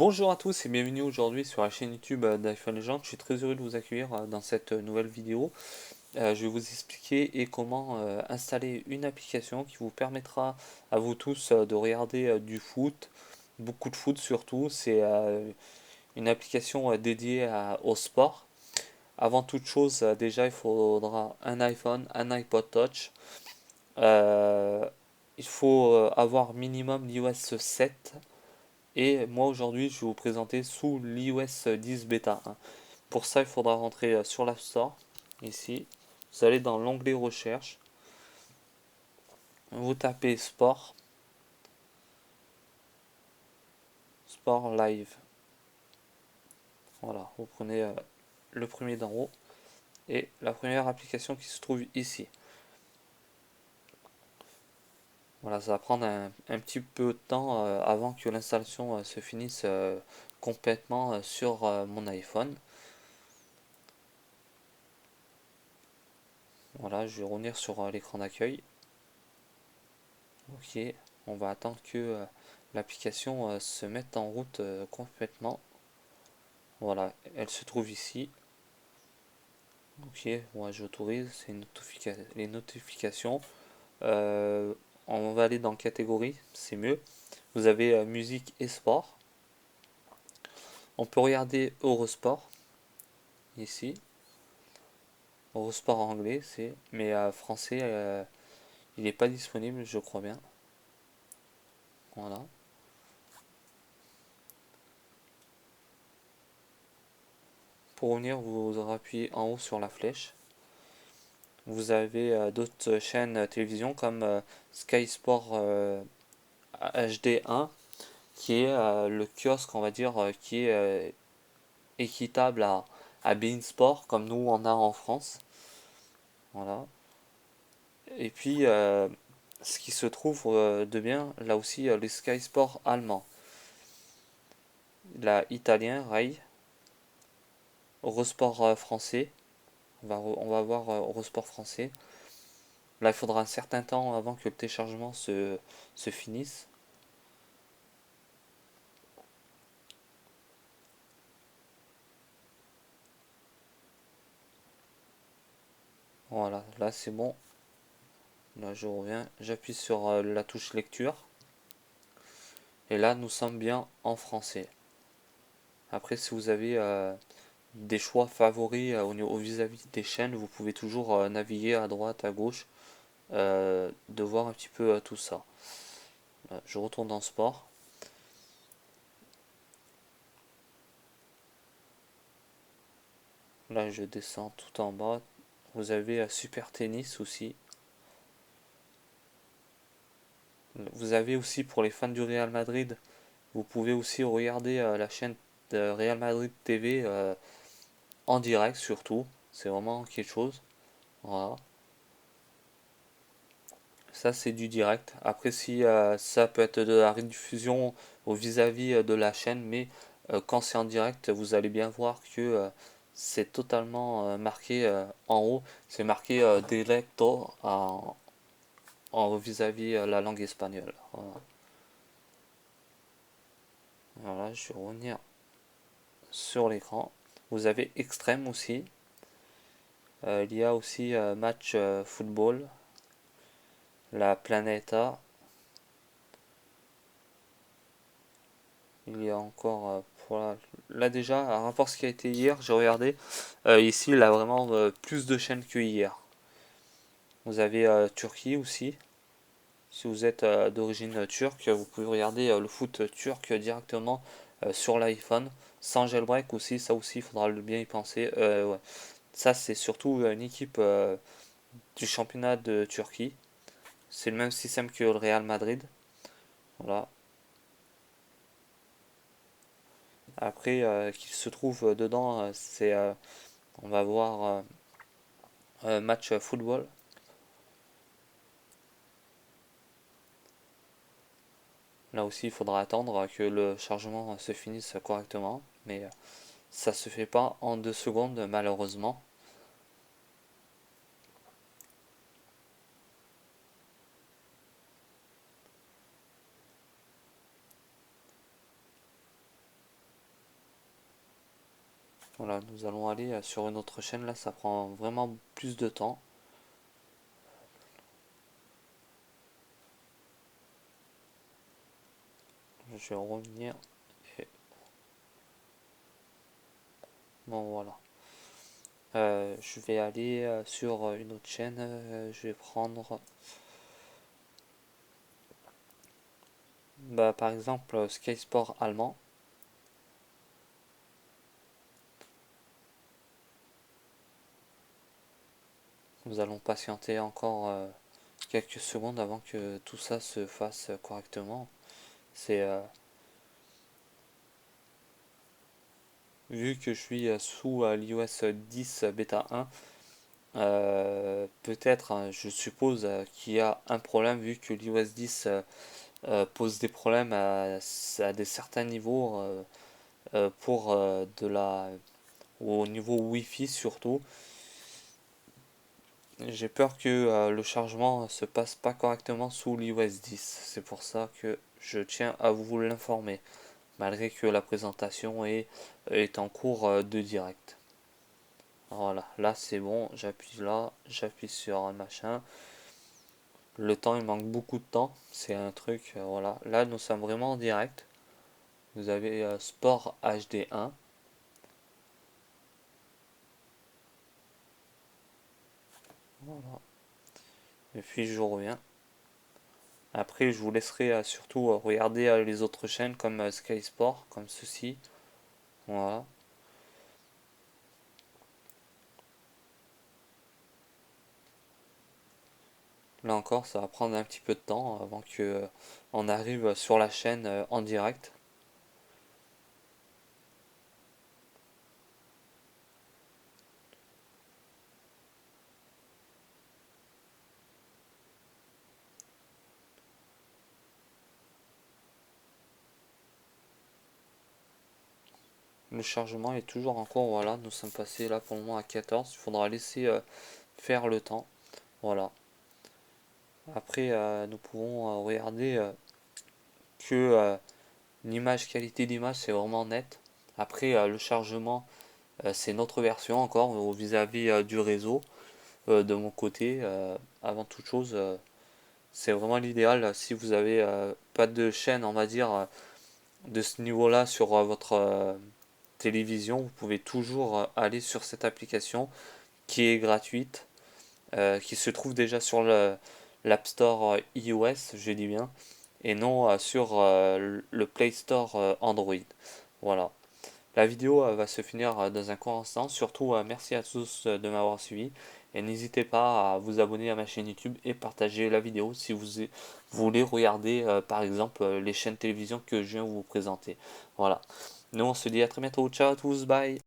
Bonjour à tous et bienvenue aujourd'hui sur la chaîne YouTube d'iPhone Legend. Je suis très heureux de vous accueillir dans cette nouvelle vidéo. Je vais vous expliquer et comment installer une application qui vous permettra à vous tous de regarder du foot, beaucoup de foot surtout. C'est une application dédiée au sport. Avant toute chose, déjà il faudra un iPhone, un iPod Touch. Euh, il faut avoir minimum l'iOS 7. Et moi aujourd'hui, je vais vous présenter sous l'iOS 10 bêta 1. Pour ça, il faudra rentrer sur l'App Store. Ici, vous allez dans l'onglet recherche, vous tapez Sport, Sport Live. Voilà, vous prenez le premier d'en haut et la première application qui se trouve ici. Voilà, ça va prendre un petit peu de temps avant que l'installation se finisse complètement sur mon iPhone. Voilà, je vais revenir sur l'écran d'accueil. Ok, on va attendre que l'application se mette en route complètement. Voilà, elle se trouve ici. Ok, moi j'autorise, c'est les notifications. Euh, on va aller dans catégorie, c'est mieux. Vous avez musique et sport. On peut regarder Eurosport ici. Eurosport anglais, mais français, il n'est pas disponible, je crois bien. Voilà. Pour revenir, vous appuyez en haut sur la flèche. Vous avez d'autres chaînes télévision comme Sky Sport HD1 qui est le kiosque, on va dire, qui est équitable à Bein Sport comme nous on a en France. Voilà. Et puis ce qui se trouve de bien, là aussi, les Sky Sport allemands. La italien, Rai, Eurosport français. On va voir Eurosport français. Là, il faudra un certain temps avant que le téléchargement se finisse. Voilà, là c'est bon. Là je reviens, j'appuie sur la touche lecture. Et là nous sommes bien en français. Après si vous avez des choix favoris au vis-à-vis des chaînes, vous pouvez toujours naviguer à droite, à gauche, de voir un petit peu tout ça. Je retourne dans sport. Là je descends tout en bas. Vous avez Super Tennis aussi. Vous avez aussi pour les fans du Real Madrid, vous pouvez aussi regarder la chaîne de Real Madrid TV en direct surtout. C'est vraiment quelque chose. Voilà. Ça c'est du direct. Après si ça peut être de la rediffusion au vis-à-vis de la chaîne, mais quand c'est en direct, vous allez bien voir que c'est totalement marqué en haut. C'est marqué directo en vis-à-vis la langue espagnole. Voilà. Voilà, je vais revenir sur l'écran. Vous avez extrême aussi. Il y a aussi match football, la Planeta. Il y a encore, voilà. Là déjà, par rapport à ce qui a été hier, j'ai regardé. Ici, il a vraiment plus de chaînes que hier. Vous avez Turquie aussi. Si vous êtes d'origine turque, vous pouvez regarder le foot turc directement sur l'iPhone. Sans jailbreak aussi, ça aussi, il faudra bien y penser. Ouais. Ça, c'est surtout une équipe du championnat de Turquie. C'est le même système que le Real Madrid. Voilà. Après, qu'il se trouve dedans, c'est, on va voir match football. Là aussi, il faudra attendre que le chargement se finisse correctement, mais ça se fait pas en 2 secondes malheureusement. Voilà, nous allons aller sur une autre chaîne. Là, ça prend vraiment plus de temps. Je vais revenir. Et... Bon, voilà. Je vais aller sur une autre chaîne. Je vais prendre, bah, par exemple, Sky Sport allemand. Nous allons patienter encore quelques secondes avant que tout ça se fasse correctement. C'est vu que je suis sous l'iOS 10 bêta 1, peut-être, hein, je suppose qu'il y a un problème vu que l'iOS 10 pose des problèmes à des certains niveaux pour de la au niveau Wi-Fi surtout. J'ai peur que le chargement se passe pas correctement sous l'iOS 10. C'est pour ça que je tiens à vous l'informer, malgré que la présentation est en cours de direct. Voilà, là c'est bon, j'appuie là, j'appuie sur un machin. Le temps, il manque beaucoup de temps, c'est un truc, voilà. Là nous sommes vraiment en direct. Vous avez Sport HD1. Voilà. Et puis je reviens. Après, je vous laisserai surtout regarder les autres chaînes comme Sky Sport, comme ceci. Voilà. Là encore, ça va prendre un petit peu de temps avant que on arrive sur la chaîne en direct. Le chargement est toujours en cours. Voilà, nous sommes passés là pour le moment à 14. Il faudra laisser faire le temps. Voilà. Après, nous pouvons regarder que l'image, qualité d'image, c'est vraiment net. Après, le chargement, c'est notre version encore vis-à-vis du réseau. De mon côté, avant toute chose, c'est vraiment l'idéal si vous avez pas de chaîne, on va dire, de ce niveau-là sur votre télévision. Vous pouvez toujours aller sur cette application qui est gratuite, qui se trouve déjà sur l'App Store iOS, je dis bien, et non sur le Play Store Android. Voilà. La vidéo va se finir dans un court instant. Surtout, merci à tous de m'avoir suivi. Et n'hésitez pas à vous abonner à ma chaîne YouTube et partager la vidéo si vous voulez regarder par exemple les chaînes télévision que je viens vous présenter. Voilà. Nous on se dit à très bientôt. Ciao à tous, bye.